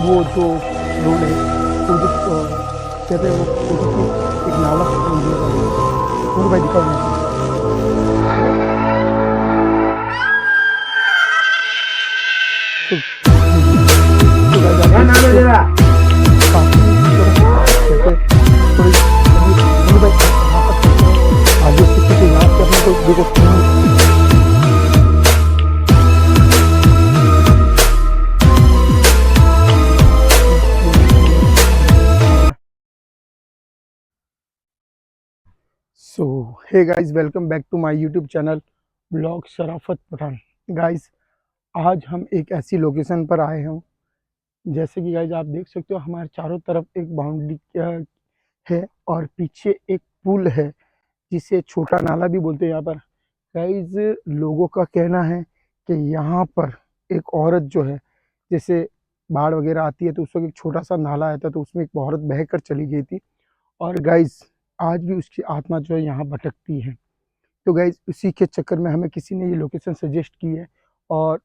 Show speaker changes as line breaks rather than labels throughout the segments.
वो जो रोड है, वो जो कहते हैं वो छोटी सी एक नाला और भाई दिखाओ मुझे। तो तो गाइस आप देख सकते हो काफी कहते हैं थोड़ी भाई यहाँ पर चलते हैं आगे से, क्योंकि यहाँ से अपने को देखो so hey guys, welcome back to my YouTube channel blog Sharafat Pathan. Guys आज हम एक ऐसी लोकेशन पर आए हैं, जैसे कि गाइस आप देख सकते हो हमारे चारों तरफ एक बाउंड्री है और पीछे एक पुल है जिसे छोटा नाला भी बोलते हैं यहाँ पर। गाइस लोगों का कहना है कि यहाँ पर एक औरत जो है, जैसे बाढ़ वगैरह आती है तो उस वक्त एक छोटा सा नाला आता है, तो उसमें एक औरत बहकर चली गई थी। और गाइस आज भी उसकी आत्मा जो है यहाँ भटकती है। तो गाइज उसी के चक्कर में हमें किसी ने ये लोकेशन सजेस्ट की है, और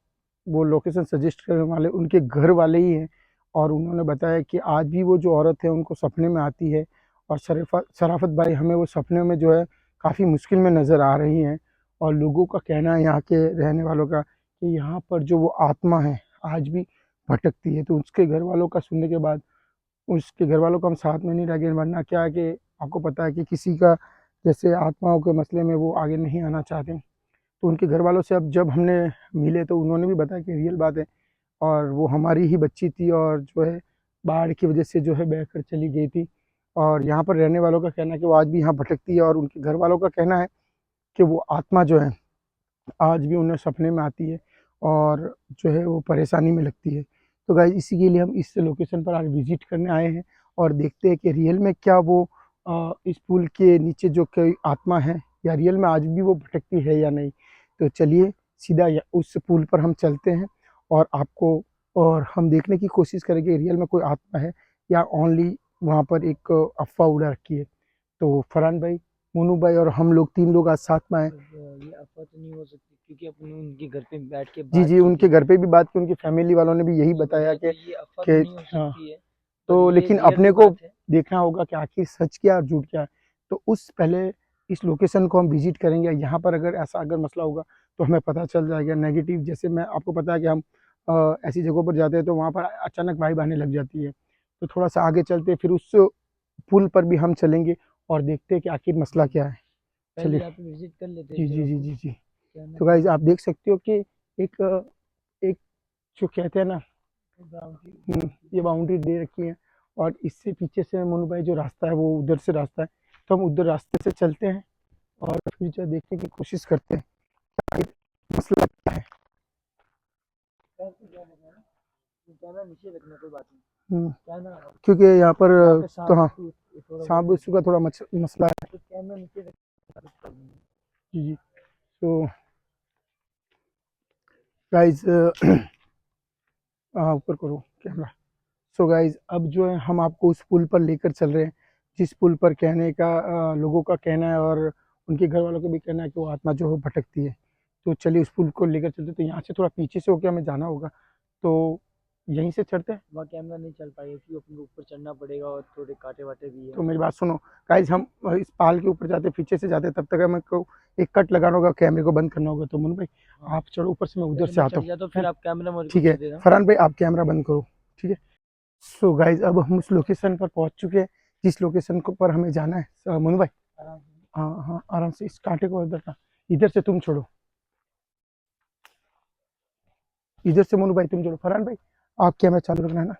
वो लोकेशन सजेस्ट करने वाले उनके घर वाले ही हैं। और उन्होंने बताया कि आज भी वो जो औरत है उनको सपने में आती है, और शराफत भाई हमें वो सपने में जो है काफ़ी मुश्किल में नज़र आ रही हैं। और लोगों का कहना है, यहाँ के रहने वालों का, कि यहाँ पर जो वो आत्मा है आज भी भटकती है। तो उसके घर वालों का सुनने के बाद, उसके घर वालों को हम साथ में नहीं रह गए, वरना क्या है कि आपको पता है कि किसी का जैसे आत्माओं के मसले में वो आगे नहीं आना चाहते। तो उनके घर वालों से अब जब हमने मिले तो उन्होंने भी बताया कि रियल बात है, और वो हमारी ही बच्ची थी, और जो है बाढ़ की वजह से जो है बहकर चली गई थी। और यहाँ पर रहने वालों का कहना है कि वो आज भी यहाँ भटकती है, और उनके घर वालों का कहना है कि वो आत्मा जो है आज भी उन्हें सपने में आती है, और जो है वो परेशानी में लगती है। तो गाइज इसी के लिए हम इस लोकेशन पर आज विजिट करने आए हैं, और देखते हैं कि रियल में क्या वो इस पुल के नीचे जो कोई आत्मा है, या रियल में आज भी वो भटकती है या नहीं। तो चलिए सीधा उस पुल पर हम चलते हैं, और आपको और हम देखने की कोशिश करेंगे रियल में कोई आत्मा है या ओनली वहाँ पर एक अफवाह उड़ा रखी है। तो फरहान भाई, मोनू भाई और हम लोग 3 लोग आज साथ में आए।
ये अफ़वाह तो नहीं हो सकती, क्योंकि अपने उनके घर पे बैठ के
जी,
बात
जी,
की
उनके
थी।
घर पे भी बात की, उनकी फैमिली वालों ने भी यही
ये
बताया
बताया, तो
कि
ये अफ़वाह तो
कि
नहीं हो
हाँ,
सकती है, पर
तो
ये
लेकिन
रियल
अपने
में
को
बात है।
देखना होगा कि आखिर सच क्या और झूठ क्या है। तो उस पहले इस लोकेशन को हम विज़िट करेंगे, यहाँ पर अगर ऐसा अगर मसला होगा तो हमें पता चल जाएगा नेगेटिव। जैसे मैं आपको पता है कि हम ऐसी जगहों पर जाते हैं तो वहाँ पर अचानक वाइब आने लग जाती है। तो थोड़ा-सा आगे चलते फिर उस पुल पर भी हम चलेंगे और देखते हैं कि आखिर मसला क्या है।
पहले
चलिए।
यहाँ पे विज़िट कर लेते हैं
जी,
इस
जी,
जगह
जी,
को।
जी, जी।
क्या
तो
नाम है
गाइज़
इसका?
आप देख सकते हो कि एक एक जो कहते हैं ना,
बाउंड्री
ये बाउंड्री दे रखी है, और इससे पीछे से मोनू भाई जो रास्ता है वो उधर से रास्ता है। तो हम उधर रास्ते से चलते हैं, और फिर जो देखने की कोशिश करते हैं आखिर मसला क्या है।
पैर पे क्या लगा है ना? कैमरा नीचे रखना, कोई बात नहीं।
हम्म,
क्या ना,
क्योंकि यहाँ पर
यहाँ पे
तो
सांप
हाँ,
बिच्छू ये थोड़ा बहुत
सांप बिच्छू
रहते
का
हैं,
थोड़ा मसला है।
तो कैमरा नीचे रख।
जी, जी। तो गाइज ऊपर करो कैमरा। सो गाइज अब जो है हम आपको उस पुल पर लेकर चल रहे हैं, जिस पुल पर कहने का लोगों का कहना है, और उनके घर वालों का भी कहना है कि वो आत्मा जो है भटकती है। तो चलिए उस पुल को लेकर चलते, तो यहाँ से थोड़ा पीछे से होकर हमें जाना होगा, तो यहीं से चढ़ते हैं।
वहाँ कैमरा नहीं चल पाएगा, क्योंकि अपने को ऊपर चढ़ना पड़ेगा और थोड़े कांटे वाटे भी है।
तो मेरी बात सुनो गाइज, हम इस पाल के ऊपर जाते पीछे से जाते, तब तक हमें को एक कट लगाना होगा, कैमरे को बंद करना होगा। तो मुन भाई
हाँ,
आप चढ़ो ऊपर से, मैं उधर
पहले
से
मैं
आता
चढ़
हूँ,
जाता हूँ,
है
फिर
ना?
आप कैमरा मेरे को
ठीक है,
दे देना।
फरहान भाई आप कैमरा बंद करो। ठीक है। सो गाइज अब हम उस लोकेशन पर पहुंच चुके हैं जिस लोकेशन को पर हमें जाना है। मोनू भाई,
आराम से।
हाँ हाँ, आराम से इस कांटे को इधर का, इधर से तुम छोड़ो, इधर से मोनू भाई तुम छोड़ो। फरहान भाई आप कैमरा चालू रखना है ना।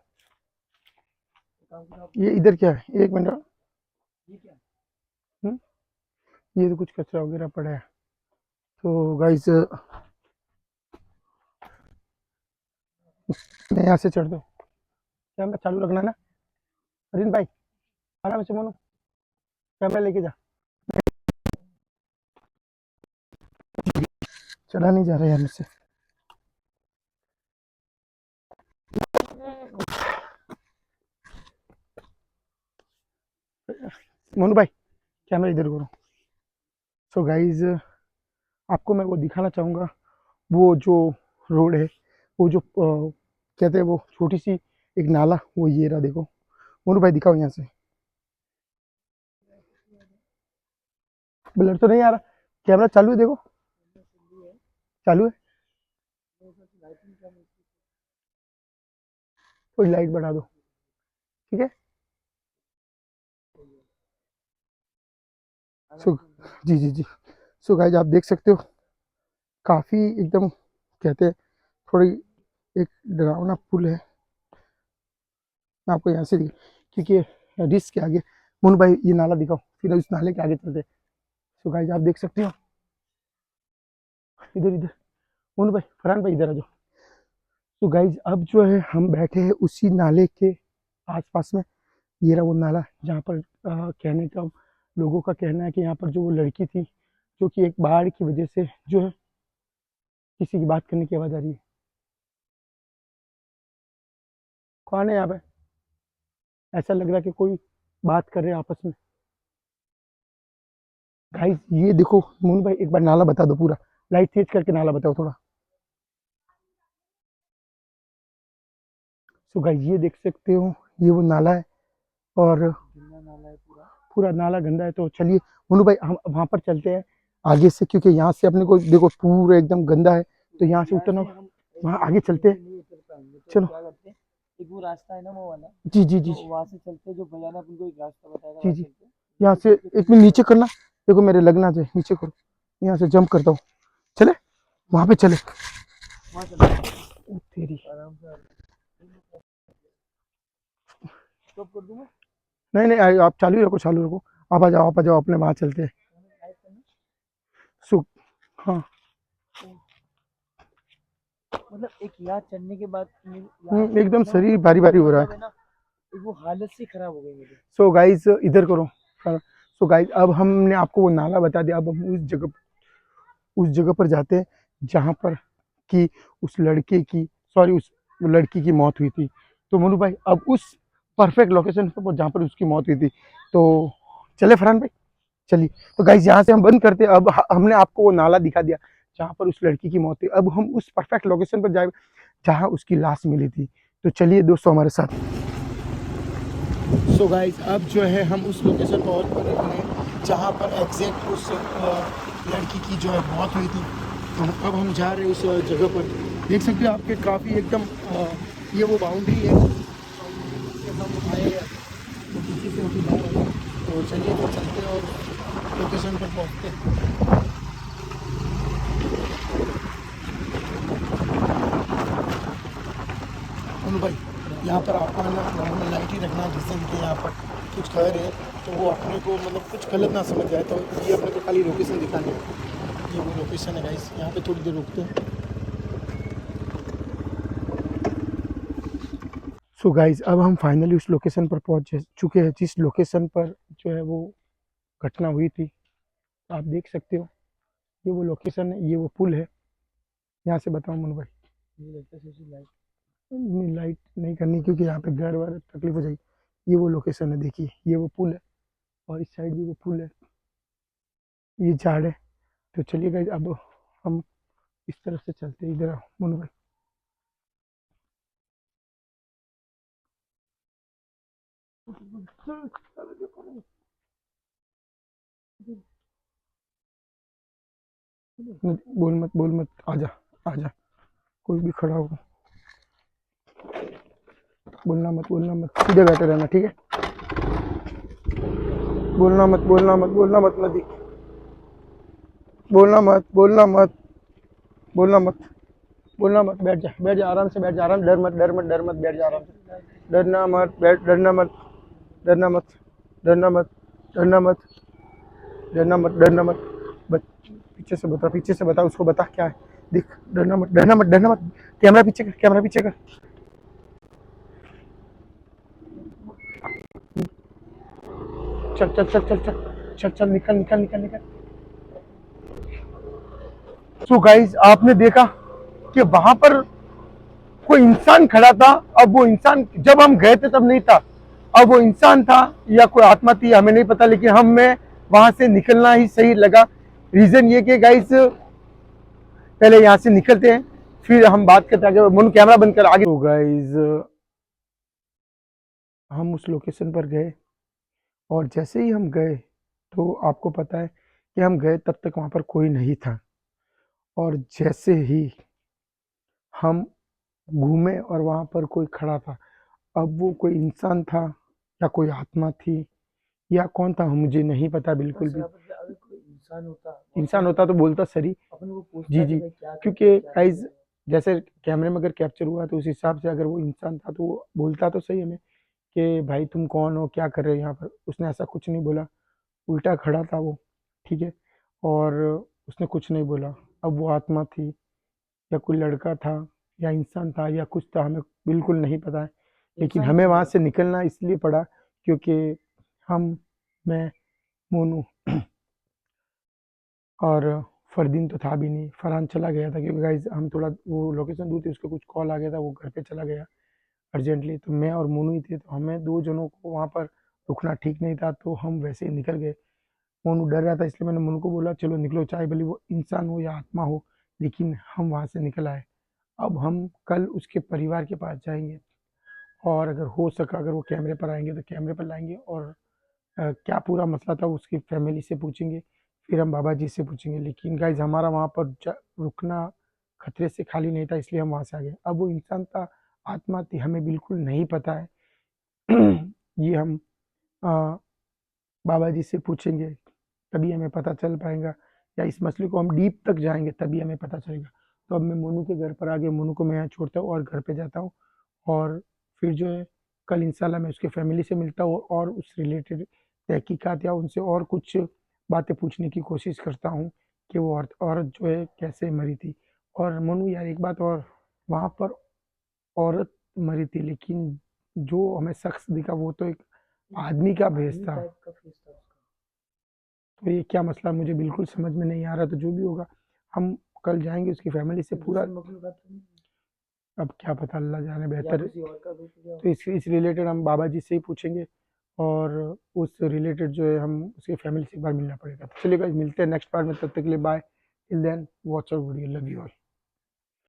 काम करो आप।
ये इधर क्या है, एक मिनट।
ये क्या?
हम्म, ये तो कुछ कचरा वगैरह पड़ा है। तो गाइज मैं यहाँ से चढ़ दो, कैमरा चालू रखना है ना। अरिन भाई आराम से, मोनू कैमरा लेके जा। चला नहीं जा रहा यार मुझसे। मोनू भाई कैमरा इधर करो। सो गाइज आपको मैं वो दिखाना चाहूँगा, वो जो रोड है, वो जो कहते हैं वो छोटी सी एक नाला, वो ये रहा देखो। मोनू भाई दिखाओ यहाँ से। ब्लर तो नहीं आ रहा, कैमरा चालू है देखो, चालू है। कोई लाइट बढ़ा दो, ठीक है। सो जी जी जी, सो गाइस आप देख सकते हो, काफ़ी एकदम कहते हैं थोड़ी एक डरावना पुल है। मैं आपको यहाँ से क्योंकि रिस्क के आगे। मोनू भाई ये नाला दिखाओ, फिर उस नाले के आगे चलते हैं। सो गाइस आप देख सकते हो, इधर इधर मोनू भाई, फरहान भाई इधर आ जाओ। तो गाइज अब जो है हम बैठे हैं उसी नाले के आसपास में। ये रहा वो नाला जहाँ पर कहने का, लोगों का कहना है कि यहाँ पर जो वो लड़की थी, जो कि एक बाढ़ की वजह से जो है, किसी की बात करने की आवाज़ आ रही है। कौन है यहाँ पे? ऐसा लग रहा है कि कोई बात कर रहे हैं आपस में। गाइज ये देखो मोनू भाई, एक बार नाला बता दो पूरा, लाइट तेज करके नाला बताओ थोड़ा। सो गाइज ये देख सकते हो, ये वो नाला है और
गंदा नाला है पूरा।
पूरा नाला गंदा है। तो चलिए मोनू भाई हम वहाँ पर चलते हैं आगे से, क्योंकि यहाँ से अपने को देखो पूरा एकदम गंदा है, तो यहाँ से उतरना,
हम
वहाँ आगे चलते हैं।
नहीं उतर पाएंगे, तो
चलो
क्या करते हैं, एक वो रास्ता है ना वो वाला,
जी जी जी
तो वहाँ से चलते हैं, जो भैया ने अपन को एक रास्ता बताया था,
जी
वहाँ
जी।
चलते हैं।
यहाँ से एक मिनट नीचे करना, देखो मेरे लगना चाहिए, नीचे करो, यहाँ से जंप करता हूँ, चले वहाँ पे चले।
वहाँ चलते हैं
ओ तेरी,
आराम से। स्टॉप कर दूंगा।
नहीं नहीं आप चालू ही रखो, चालू रखो। आप आ जाओ, आप आ जाओ, अपने वहाँ चलते हैं। सु हाँ,
मतलब एक यहाँ चढ़ने के बाद यहाँ से
एकदम
ना
शरीर भारी भारी हो रहा
मतलब
है।
है ना, एक वो हालत सी खराब हो गई मेरी।
सो गाइज इधर करो। सो गाइज अब हमने आपको वो नाला बता दिया, अब हम उस जगह पर जाते हैं जहाँ पर कि उस लड़के की, सॉरी उस लड़की की मौत हुई थी। तो मोनू भाई अब उस परफेक्ट लोकेशन पर जहाँ पर उसकी मौत हुई थी, तो चले फरहान भाई, चलिए। तो गाइज यहाँ से हम बंद करते हैं। अब हमने आपको वो नाला दिखा दिया जहाँ पर उस लड़की की मौत हुई, अब हम उस परफेक्ट लोकेशन पर जाए जहाँ उसकी लाश मिली थी। तो चलिए दोस्तों हमारे साथ। सो गाइज अब जो है हम उस लोकेशन पर पहुँच गए जहाँ पर एग्जैक्ट उस लड़की की जो है मौत हुई थी। तो अब हम जा रहे हैं उस जगह पर। देख सकते हो आपके काफ़ी एकदम ये वो बाउंड्री है, बाउंड्री से हम आए हैं, तो पीछे से होकर जा रहे हैं। तो चलिए तो चलते हैं और लोकेशन पर पहुँचते हैं। बोलो भाई, यहाँ पर आपको है ना नॉर्मल लाइट ही रखना, जिससे कि यहाँ पर कुछ घर है तो वो अपने को मतलब कुछ गलत ना समझ जाए। तो ये अपने को खाली लोकेशन दिखानी है, ये वो लोकेशन है गाइस। यहाँ पे थोड़ी देर रुकते हैं। सो गाइस अब हम फाइनली उस लोकेशन पर पहुँच चुके हैं जिस लोकेशन पर जो है वो घटना हुई थी। आप देख सकते हो, ये वो लोकेशन है, ये वो पुल है। यहाँ से बताओ मनु भाई।
मुझे लगता है सोची लाइट
नहीं लाइट नहीं करनी, क्योंकि यहाँ पे घर वार तकलीफ हो जाएगी। ये वो लोकेशन है, देखिए ये वो पुल है और इस साइड भी वो पुल है, ये झाड़ है। तो चलिए गाइस अब हम इस तरफ से चलते हैं। इधर आओ मोनू भाई। बोल मत, आजा आजा, कोई भी खड़ा हो, बोलना मत, सीधे बैठे रहना, ठीक है। बोलना मत नदी, बोलना मत, बोलना मत, बोलना मत, बैठ जा आराम से, बैठ जा आराम, डर मत, बैठ जा आराम से। डरना मत, बैठ, डरना मत, डरना मत, डरना मत, डरना मत, डरना मत। पीछे से बता, उसको बता क्या है। देख, डरना मत। कैमरा पीछे कर, कैमरा पीछे कर। चल निकल। सो गाइज आपने देखा कि वहां पर कोई इंसान खड़ा था। अब वो इंसान जब हम गए थे तब नहीं था, अब वो इंसान था या कोई आत्मा थी हमें नहीं पता, लेकिन हमें वहां से निकलना ही सही लगा। रीजन ये कि गाइस पहले यहाँ से निकलते हैं, फिर हम बात करते हैं आगे। मुन कैमरा बंद कर आगे। तो गाइस हम उस लोकेशन पर गए और जैसे ही हम गए तो आपको पता है कि हम गए तब तक वहाँ पर कोई नहीं था और जैसे ही हम घूमे और वहाँ पर कोई खड़ा था। अब वो कोई इंसान था या कोई आत्मा थी या कौन था मुझे नहीं पता
और
बिल्कुल भी।
शराफत भाई, अगर कोई इंसान होता
इंसान होता तो बोलता सरी।
अपन को
जी,
पूछता कि
जी।
भाई क्या कर रहे हो
क्योंकि
क्या नहीं
गाइज़
कर रहे
जैसे कैमरे में अगर कैप्चर हुआ तो उस हिसाब से अगर वो इंसान था तो वो बोलता तो सही हमें कि भाई तुम कौन हो? क्या कर रहे हो यहाँ पर? उसने ऐसा कुछ नहीं बोला, उल्टा खड़ा था वो, ठीक है? और उसने कुछ नहीं बोला। अब वो आत्मा थी या कोई लड़का था या इंसान था या कुछ था हमें बिल्कुल नहीं पता है। लेकिन
इंसान ही
हमें
तो
वहाँ
लगा।
से निकलना इसलिए पड़ा क्योंकि हम, मैं, मोनू और फरदीन तो था भी नहीं, फरहान चला गया था क्योंकि गाइज़ हम थोड़ा वो लोकेशन दूर थी, उसको कुछ कॉल आ गया था, वो घर पे चला गया अर्जेंटली। तो मैं और मोनू ही थे, तो हमें 2 जनों को वहाँ पर रुकना ठीक नहीं था, तो हम वैसे ही निकल गए। मोनू डर रहा था इसलिए मैंने मोनू को बोला चलो निकलो, चाहे भले वो इंसान हो या आत्मा हो, लेकिन हम वहाँ से निकल आए। अब हम कल उसके परिवार के पास जाएँगे और अगर हो सका अगर वो कैमरे पर आएँगे तो कैमरे पर लाएँगे और क्या पूरा मसला था उसकी फैमिली से पूछेंगे, फिर हम बाबा जी से पूछेंगे। लेकिन गाइज़ हमारा वहाँ पर रुकना खतरे से खाली नहीं था इसलिए हम वहाँ से आ गए। अब वो इंसान था, आत्मा थी, हमें बिल्कुल नहीं पता है। ये हम अ, बाबा जी से पूछेंगे तभी हमें पता चल पाएगा या इस मसले को हम डीप तक जाएँगे तभी हमें पता चलेगा। तो अब मैं मोनू के घर पर आ गया, मोनू को मैं यहाँ छोड़ता हूँ और घर पे जाता हूँ और फिर जो है कल इंशाल्लाह मैं उसकी फैमिली से मिलता हूँ और उस रिलेटेड तहकीकात या उनसे और कुछ बातें पूछने की कोशिश करता हूँ कि वो औरत जो है कैसे मरी थी। और मोनू यार एक बात और, वहाँ पर औरत मरी थी लेकिन जो हमें शख्स दिखा वो तो एक आदमी का भेष
आदमी
था।
टाइप का फेस था उसका।
तो ये क्या मसला मुझे बिल्कुल समझ में नहीं आ रहा, तो जो भी होगा हम कल जाएँगे उसकी फैमिली से
कोई
पूरा।
दूसरी मखलूक तो नहीं है?
अब क्या पता अल्लाह जाने
या
बेहतर है।
किसी और का रूप लिया हो?
तो इस रिलेटेड हम बाबा जी से ही पूछेंगे और उस रिलेटेड जो है हम उसकी फैमिली से एक बार मिलना पड़ेगा। तो चलिए गाइस मिलते हैं नेक्स्ट पार्ट में, तब तक के लिए bye. Till then watch our video, love you all.